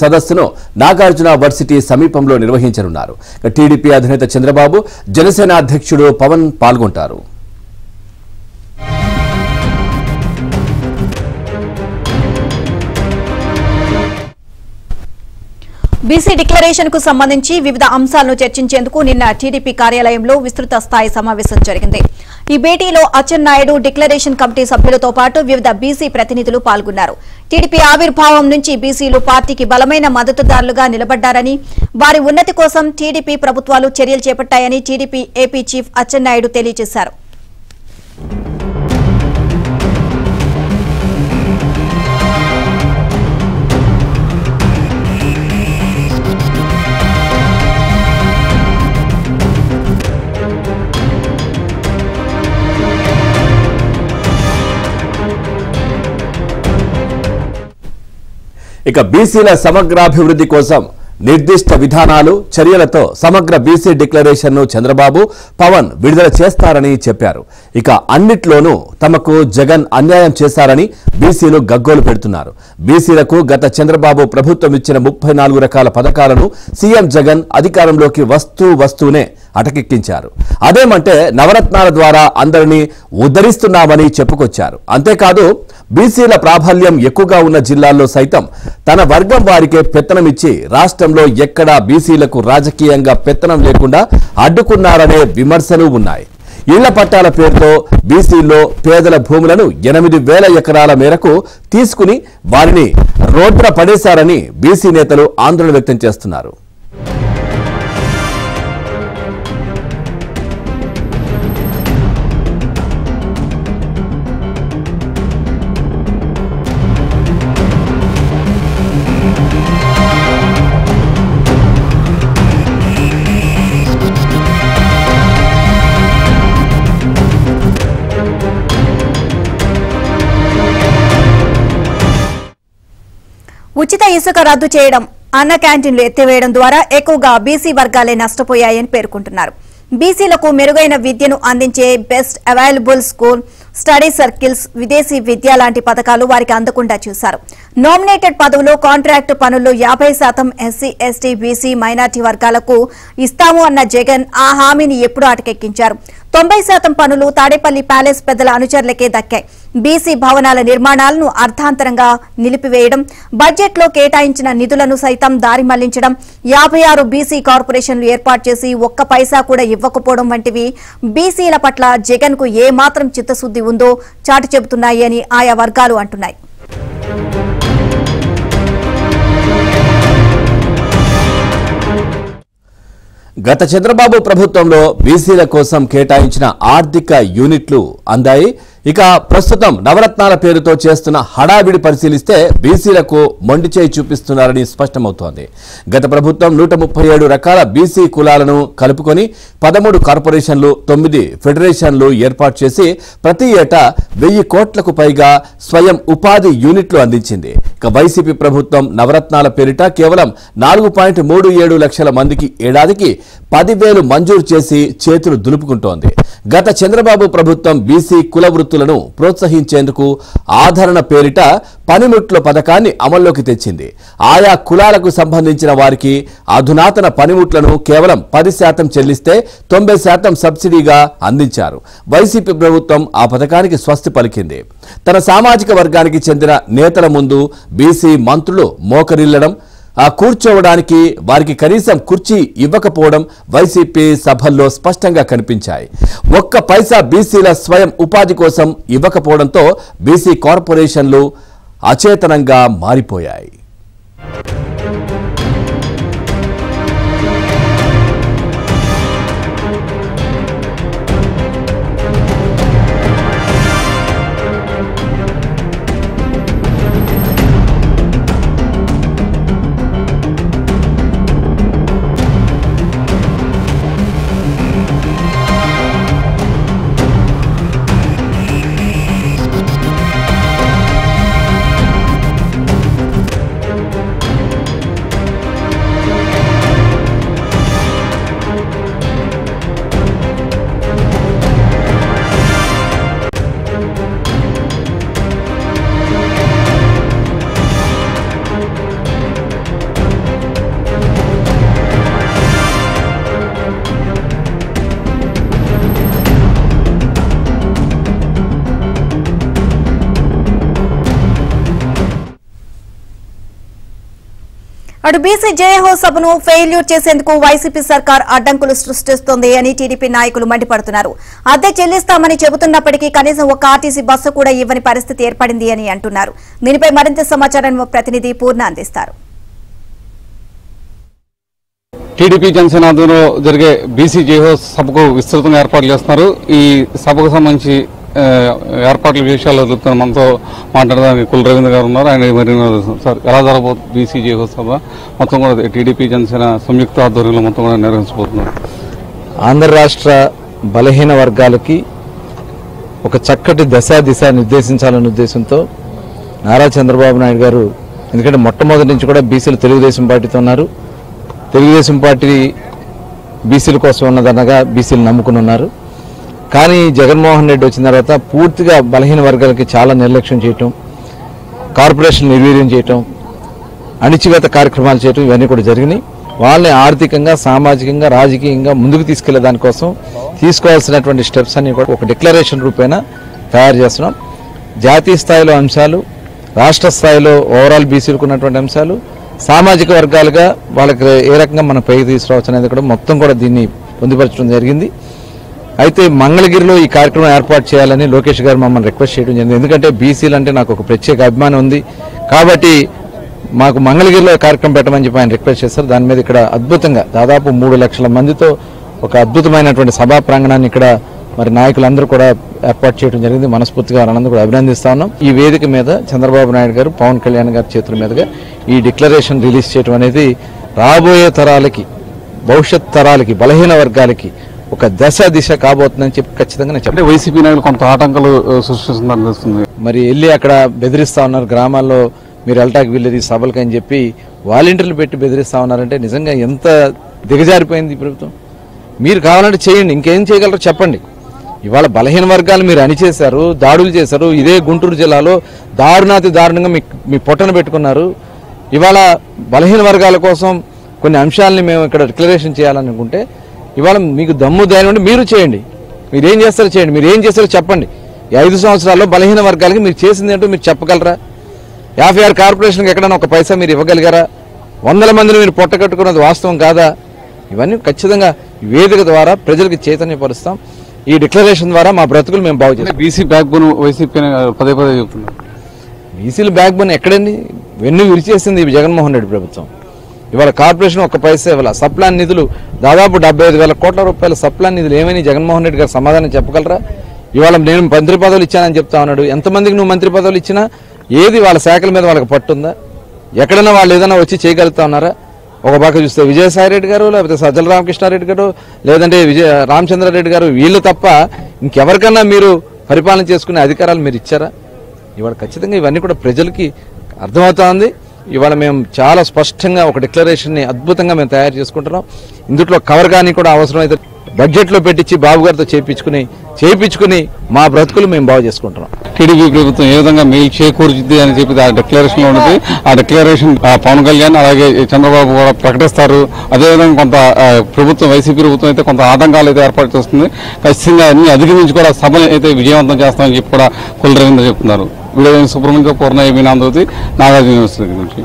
సదస్సును నాగార్జున వర్సిటీ సమీపంలో నిర్వహించనున్నారు. టీడీపీ అధినేత చంద్రబాబు, జనసేన అధ్యక్షుడు పవన్ పాల్గొంటారు. బీసీ డిక్లరేషన్ కు సంబంధించి వివిధ అంశాలను చర్చించేందుకు నిన్న టీడీపీ కార్యాలయంలో విస్తృత స్థాయి సమావేశం జరిగింది. ఈ భేటీలో అచ్చెన్నాయుడు, డిక్లరేషన్ కమిటీ సభ్యులతో పాటు వివిధ బీసీ ప్రతినిధులు పాల్గొన్నారు. టీడీపీ ఆవిర్భావం నుంచి బీసీలు పార్టీకి బలమైన మద్దతుదారులుగా నిలబడ్డారని, వారి ఉన్నతి కోసం టీడీపీ ప్రభుత్వాలు చర్యలు చేపట్టాయని టీడీపీ ఏపీ చీఫ్ అచ్చెన్నాయుడు తెలియజేశారు. ఇక బీసీల సమగ్రాభివృద్ధి కోసం నిర్దిష్ట విధానాలు, చర్యలతో సమగ్ర బీసీ డిక్లరేషన్ ను చంద్రబాబు, పవన్ విడుదల చేస్తారని చెప్పారు. ఇక అన్నిట్లోనూ తమకు జగన్ అన్యాయం చేశారని బీసీలు గగ్గోలు పెడుతున్నారు. బీసీలకు గత చంద్రబాబు ప్రభుత్వం ఇచ్చిన 34 రకాల పథకాలను సీఎం జగన్ అధికారంలోకి వస్తూనే అటకెక్కించారు. అదేమంటే నవరత్నాల ద్వారా అందరినీ ఉద్ధరిస్తున్నామని చెప్పుకొచ్చారు. అంతేకాదు బీసీల ప్రాబల్యం ఎక్కువగా ఉన్న జిల్లాల్లో సైతం తన వర్గం వారికే పెత్తనమిచ్చి రాష్ట్రంలో ఎక్కడా బీసీలకు రాజకీయంగా పెత్తనం లేకుండా అడ్డుకున్నారనే విమర్శలు ఉన్నాయి. ఇళ్ల పట్టాల పేరుతో బీసీల్లో పేదల భూములను 8,000 ఎకరాల మేరకు తీసుకుని వారిని రోడ్డున పడేశారని బీసీ నేతలు ఆందోళన వ్యక్తం చేస్తున్నారు. ఉచిత ఇసుక రద్దు చేయడం, అన్న క్యాంటీన్లు ఎత్తివేయడం ద్వారా ఎక్కువగా బీసీ వర్గాలే నష్టపోయాయని పేర్కొంటున్నారు. బీసీలకు మెరుగైన విద్యను అందించే best available school, study circles, విదేశీ విద్య లాంటి పథకాలు వారికి అందకుండా చూశారు. నామినేటెడ్ పదవులు, కాంట్రాక్టు పనుల్లో 50% ఎస్సీ, ఎస్టీ, బీసీ, మైనార్టీ వర్గాలకు ఇస్తాము అన్న జగన్ ఆ హామీని ఎప్పుడూ అటకెక్కించారు. 90% పనులు తాడేపల్లి ప్యాలెస్ పెద్దల అనుచరులకే దక్కాయి. బీసీ భవనాల నిర్మాణాలను అర్థాంతరంగా నిలిపివేయడం, బడ్జెట్లో కేటాయించిన నిధులను సైతం దారి మళ్లించడం, 56 బీసీ కార్పొరేషన్లు ఏర్పాటు చేసి ఒక్క పైసా కూడా ఇవ్వకపోవడం వంటివి బీసీల పట్ల జగన్ కు ఏ మాత్రం చిత్తశుద్ది ఉందో చాటి చెబుతున్నాయి అని ఆయా వర్గాలు అంటున్నాయి. గత చంద్రబాబు ప్రభుత్వంలో బీసీల కోసం కేటాయించిన ఆర్థిక యూనిట్లు అందాయి. ఇక ప్రస్తుతం నవరత్నాల పేరుతో చేస్తున్న హడావిడి పరిశీలిస్తే బీసీలకు మొండి చేయి చూపిస్తున్నారని స్పష్టమవుతోంది. గత ప్రభుత్వం 137 రకాల బీసీ కులాలను కలుపుకొని 13 కార్పొరేషన్లు, 9 ఫెడరేషన్లు ఏర్పాటు చేసి ప్రతి ఏటా 1000 కోట్లకు పైగా స్వయం ఉపాధి యూనిట్లు అందించింది. ఇక వైసీపీ ప్రభుత్వం నవరత్నాల పేరిట కేవలం 4.37 లక్షల మందికి ఏడాదికి 10,000 మంజూరు చేసి చేతులు దులుపుకుంటోంది. గత చంద్రబాబు ప్రభుత్వం బీసీ కుల వృత్తులను ప్రోత్సహించేందుకు ఆదరణ పేరిట పనిముట్ల పథకాన్ని అమల్లోకి తెచ్చింది. ఆయా కులాలకు సంబంధించిన వారికి అధునాతన పనిముట్లను కేవలం 10% చెల్లిస్తే 90% సబ్సిడీగా అందించారు. వైసీపీ ప్రభుత్వం ఆ పథకానికి స్వస్తి పలికింది. తన సామాజిక వర్గానికి చెందిన నేతల ముందు బీసీ మంత్రులు మోకరిల్లడం, కూర్చోవడానికి వారికి కనీసం కుర్చీ ఇవ్వకపోవడం వైసీపీ సభల్లో స్పష్టంగా కనిపించాయి. ఒక్క పైసా బీసీల స్వయం ఉపాధి కోసం ఇవ్వకపోవడంతో బీసీ కార్పొరేషన్లు అచేతనంగా మారిపోయాయి. అటు బీసీ జేఏహో సభను ఫెయిల్యూర్ చేసేందుకు వైసీపీ సర్కార్ అడ్డంకులు సృష్టిస్తోంది అని టీడీపీ నాయకులు మండిపడుతున్నారు. అద్దె చెల్లిస్తామని చెబుతున్నప్పటికీ కనీసం ఒక ఆర్టీసీ బస్సు కూడా ఇవ్వని పరిస్థితి ఏర్పడింది అని అంటున్నారు. దీనిపై మరింత సమాచారం మా ప్రతినిధి పూర్ణ అందిస్తారు. టీడీపీ జనసేన ఆధ్వర్యంలో జరిగే బీసీ జేఏహో సభకు విస్తృతంగా ఏర్పాట్లు చేస్తున్నారు. ఈ సభకు సంబంధించి ఏర్పాట్ల విషయాల్లో చెప్తున్న మనతో మాట్లాడడానికి కుల రవీంద్ర గారు ఉన్నారు. ఆయన మరి సార్ ఎలా జరగబోతుంది బీసీ జేఏహో సభ మొత్తం కూడా టీడీపీ జనసేన సంయుక్త ఆధ్వర్యంలో మొత్తం కూడా నిర్వహించబోతున్నారు. ఆంధ్ర రాష్ట్ర బలహీన వర్గాలకి ఒక చక్కటి దిశ నిర్దేశించాలనే ఉద్దేశంతో నారా చంద్రబాబు నాయుడు గారు, ఎందుకంటే మొట్టమొదటి నుంచి కూడా బీసీలు తెలుగుదేశం పార్టీతో ఉన్నారు. తెలుగుదేశం పార్టీ బీసీల కోసం ఉన్నదనగా బీసీలు నమ్ముకుని ఉన్నారు. కానీ జగన్మోహన్ రెడ్డి వచ్చిన తర్వాత పూర్తిగా బలహీన వర్గాలకి చాలా నిర్లక్ష్యం చేయటం, కార్పొరేషన్ నిర్వీర్యం చేయటం, అణిచివేత కార్యక్రమాలు చేయటం ఇవన్నీ కూడా జరిగినాయి. వాళ్ళని ఆర్థికంగా, సామాజికంగా, రాజకీయంగా ముందుకు తీసుకెళ్లే దానికోసం తీసుకోవాల్సినటువంటి స్టెప్స్ అన్ని కూడా ఒక డిక్లరేషన్ రూపేణ తయారు చేస్తున్నాం. జాతీయ స్థాయిలో అంశాలు, రాష్ట్ర స్థాయిలో ఓవరాల్ బీసీలకు ఉన్నటువంటి అంశాలు, సామాజిక వర్గాలుగా వాళ్ళకి ఏ రకంగా మనం పైకి తీసుకురావచ్చు అనేది కూడా మొత్తం కూడా దీన్ని పొందుపరచడం జరిగింది. అయితే మంగళగిరిలో ఈ కార్యక్రమం ఏర్పాటు చేయాలని లోకేష్ గారు మమ్మల్ని రిక్వెస్ట్ చేయడం జరిగింది. ఎందుకంటే బీసీలు అంటే నాకు ఒక ప్రత్యేక అభిమానం ఉంది కాబట్టి మాకు మంగళగిరిలో కార్యక్రమం పెట్టమని చెప్పి ఆయన రిక్వెస్ట్ చేశారు. దాని మీద ఇక్కడ అద్భుతంగా దాదాపు 3 లక్షల మందితో ఒక అద్భుతమైనటువంటి సభా ప్రాంగణాన్ని ఇక్కడ మరి నాయకులందరూ కూడా ఏర్పాటు చేయడం జరిగింది. మనస్ఫూర్తిగా వాళ్ళందరూ కూడా అభినందిస్తా ఉన్నాం. ఈ వేదిక మీద చంద్రబాబు నాయుడు గారు, పవన్ కళ్యాణ్ గారి చేతుల మీదుగా ఈ డిక్లరేషన్ రిలీజ్ చేయడం అనేది రాబోయే తరాలకి, భవిష్యత్ తరాలకి, బలహీన వర్గాలకి ఒక దిశ కాబోతుందని చెప్పి ఖచ్చితంగా నేను చెప్పండి. వైసీపీ నాయకులు కొంత ఆటంకాలు సృష్టిస్తుందని మరి వెళ్ళి అక్కడ బెదిరిస్తా ఉన్నారు. గ్రామాల్లో మీరు వెళ్ళటానికి వీళ్ళది సభలకి అని చెప్పి వాలంటీర్లు పెట్టి బెదిరిస్తా ఉన్నారంటే నిజంగా ఎంత దిగజారిపోయింది ఈ ప్రభుత్వం. మీరు కావాలంటే చేయండి, ఇంకేం చేయగలరో చెప్పండి. ఇవాళ బలహీన వర్గాలు మీరు అణిచేశారు, దాడులు చేశారు. ఇదే గుంటూరు జిల్లాలో దారుణంగా మీ పొట్టన పెట్టుకున్నారు. ఇవాళ బలహీన వర్గాల కోసం కొన్ని అంశాలని మేము ఇక్కడ డిక్లరేషన్ చేయాలనుకుంటే ఇవాళ మీకు దమ్ము ధైర్యం ఉంటే మీరు చేయండి. మీరేం చేస్తారో చేయండి, మీరు ఏం చేస్తారో చెప్పండి. ఈ 5 సంవత్సరాల్లో బలహీన వర్గాలకి మీరు చేసింది ఏంటో మీరు చెప్పగలరా? 56 కార్పొరేషన్కి ఎక్కడైనా ఒక పైసా మీరు ఇవ్వగలిగారా? 100 మందిని మీరు పొట్టకట్టుకున్నది వాస్తవం కాదా? ఇవన్నీ ఖచ్చితంగా వేదిక ద్వారా ప్రజలకు చైతన్యపరుస్తాం. ఈ డిక్లరేషన్ ద్వారా మా బ్రతుకులు మేము బాగు చేస్తాం. బీసీ బ్యాక్ బోన్ వైసీపీ పదే చెప్తున్నారు. బీసీల బ్యాక్ బోన్ ఎక్కడండి? వెన్ను విరిచేసింది ఈ జగన్మోహన్ రెడ్డి ప్రభుత్వం. ఇవాళ కార్పొరేషన్ ఒక్క పైసా ఇవాళ సప్లాన్ నిధులు దాదాపు 75,000 కోట్ల రూపాయల సప్లాన్ నిధులు ఏమని జగన్మోహన్ రెడ్డి గారు సమాధానం చెప్పగలరా? ఇవాళ నేను మంత్రి పదవులు ఇచ్చానని చెప్తా ఉన్నాడు. ఎంతమందికి నువ్వు మంత్రి పదవులు ఇచ్చినా ఏది వాళ్ళ శాఖల మీద వాళ్ళకి పట్టుందా? ఎక్కడైనా వాళ్ళు ఏదైనా వచ్చి చేయగలుగుతా ఉన్నారా? ఒక పక్క చూస్తే విజయసాయి రెడ్డి గారు, లేకపోతే సజ్జల రామకృష్ణారెడ్డి గారు, లేదంటే రామచంద్రారెడ్డి గారు, వీళ్ళు తప్ప ఇంకెవరికన్నా మీరు పరిపాలన చేసుకునే అధికారాలు మీరు ఇచ్చారా? ఇవాళ ఖచ్చితంగా ఇవన్నీ కూడా ప్రజలకి అర్థమవుతా ఉంది. ఇవాళ మేము చాలా స్పష్టంగా ఒక డిక్లరేషన్ని అద్భుతంగా మేము తయారు చేసుకుంటున్నాం. ఇందులో కవర్ కానీ కూడా అవసరమైతే బడ్జెట్లో పెట్టించి బాబు గారితో చేయించుకుని మా బ్రతుకులు మేము బాగు చేసుకుంటున్నాం. టీడీపీ ప్రభుత్వం ఏ విధంగా మేలు చేకూర్చుద్ది అని చెప్పి ఆ డిక్లరేషన్ లో ఉన్నది. ఆ డిక్లరేషన్ పవన్ కళ్యాణ్ అలాగే చంద్రబాబు కూడా ప్రకటిస్తారు. అదేవిధంగా కొంత ప్రభుత్వం, వైసీపీ ప్రభుత్వం అయితే కొంత ఆటంకాలు అయితే ఏర్పాటు చేస్తుంది. ఖచ్చితంగా అన్ని అధిగమించి కూడా సభను అయితే విజయవంతం చేస్తామని చెప్పి కూడా కుల రవీంద్ర చెప్తున్నారు. వీడియో సుబ్రహ్మణ్యం, పూర్ణ, నాగార్జున యూనివర్సిటీ నుంచి.